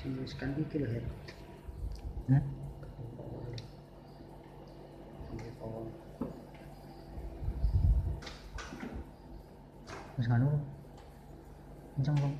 Menuliskan iki lho, Her. Wis ngono. Kenceng dong.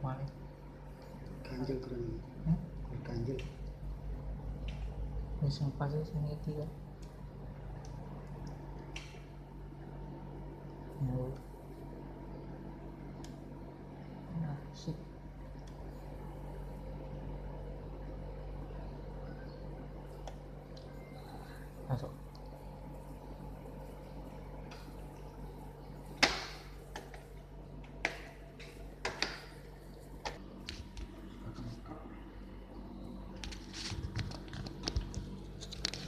Kuali. Ganjel kurang. Ganjel. Wis sing pas sing iki kok. Nah, sip. Masuk.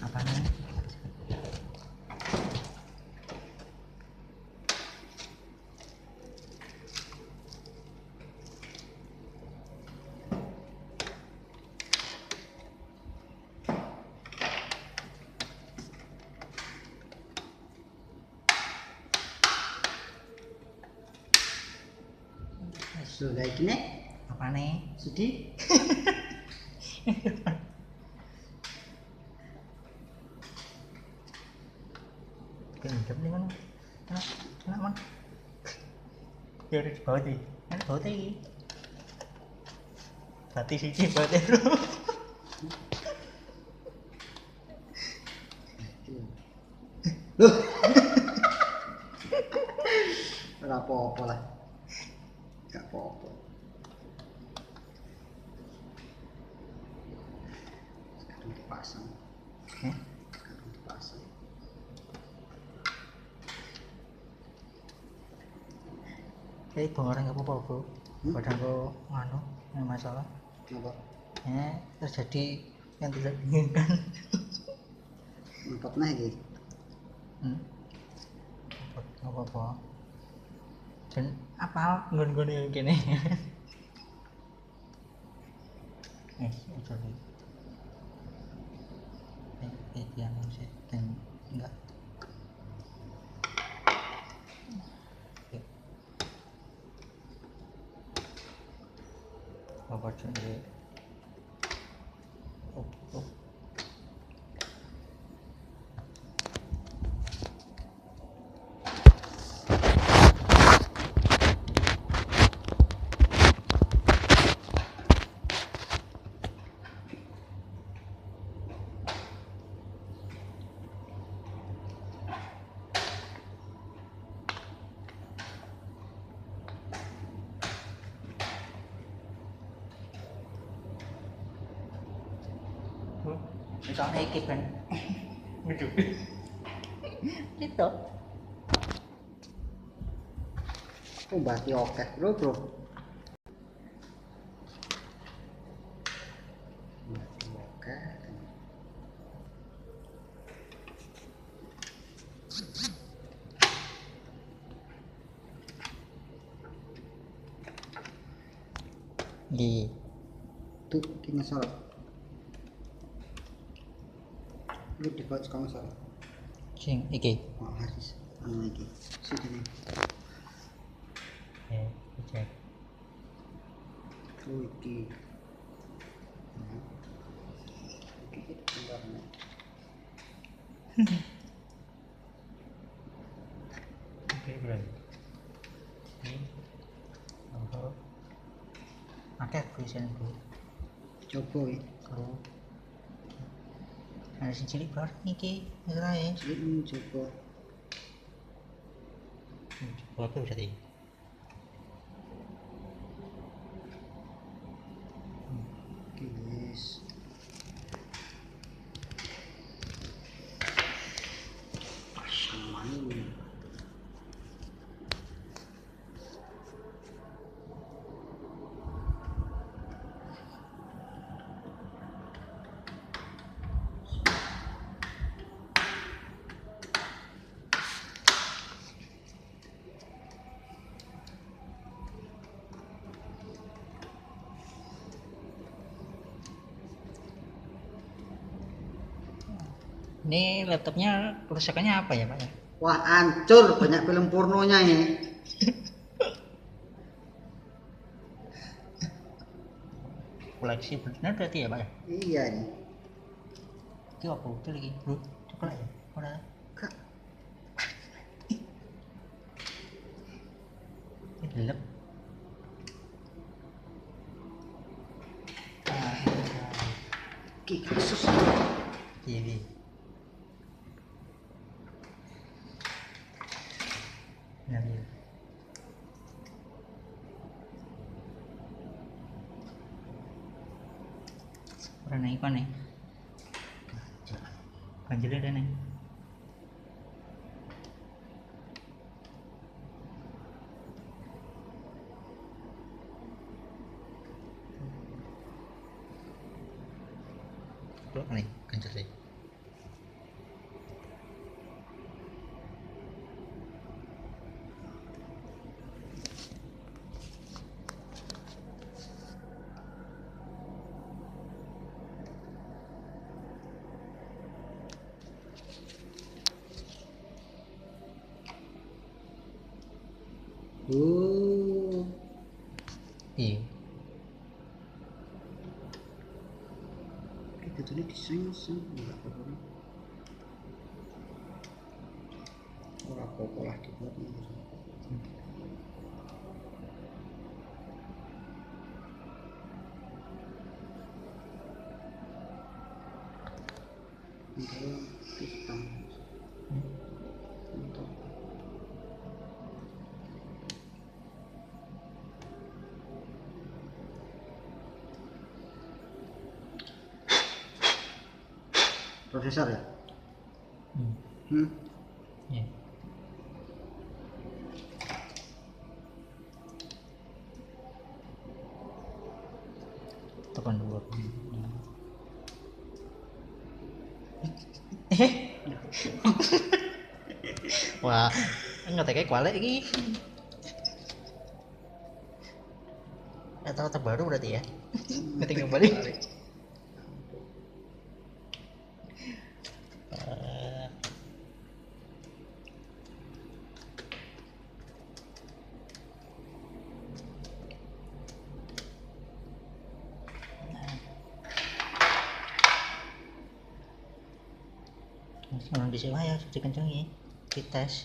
Apa nih? Sudah iki nek Apa nih? Sudi. Pinjam nih kan. Enak man. Biar di bawah sih. Enak bawah sih. Berarti siji bawah bro. Loh. Ora apa-apa lah. Gak apa-apa. Sekarang dipasang. Sekarang dipasang. Jadi orang nggak apa-apa bro. Padahal kok nganu yang masalah. Apa? Terjadi yang tidak diinginkan. Empot nah iki. Nggak apa-apa. Dan apa nggon-nggon yang gini. Sorry. Yang sih dan enggak. Apa jadi? Oh. Soalnya iki ben hidup itu Berarti oke bro. Berarti oke. di Tuh tinggal salah. Lu dibaca kamu salah. sing iki Haris. Iki. Sini. cek Oh iki. Iki gambarnya. oke bro ini ada tulisan bro Coba ya. bro ada sing cilik bro iki masalahnya Cilik coba. coba apa berarti Oke, yes. Ini laptopnya kerusakannya apa ya Pak ya? Wah, hancur, banyak film pornonya ini. Koleksi benar berarti ya Pak ya? Iya nih. Itu apa itu lagi? Bro, coklat ya? Udah. Kak, Ini gelap. kasus. TV. Nah, iya. Orang naik apa nih? Banjirnya ada nih. Tuh nih, ganjil deh. Iya. Kita tuh diseng-seng enggak apa-apa. Ora apa-apa lah dibuat ini. Ini pisang. Untuk prosesor ya? Iya. Tekan dulu. Wah, nggak kayak kualek lagi. Atau terbaru berarti ya? Ngetik kembali. Orang di sini ya dikencengi, dites.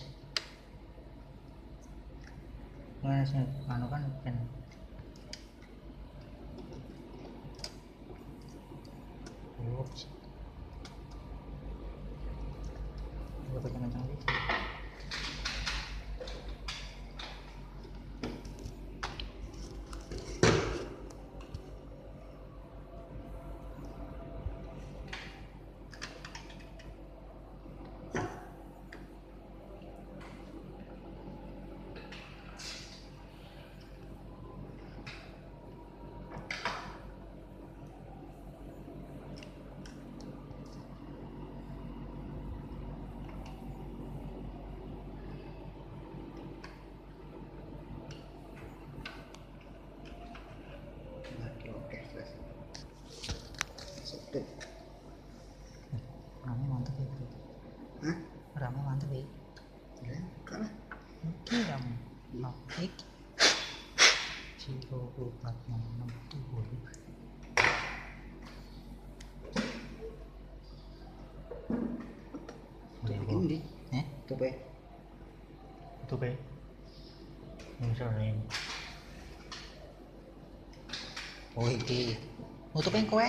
Mana sih, anu kan Ups. Gue kencang-kencang deh. Ramai mantap ya bro. Hah? Ramai mantap ya. Ya, kalah. Oke ramai. Oke. 04660. Ini tutup ya. Tutup ya. Misalnya. Oh iki. Nutupin kowe.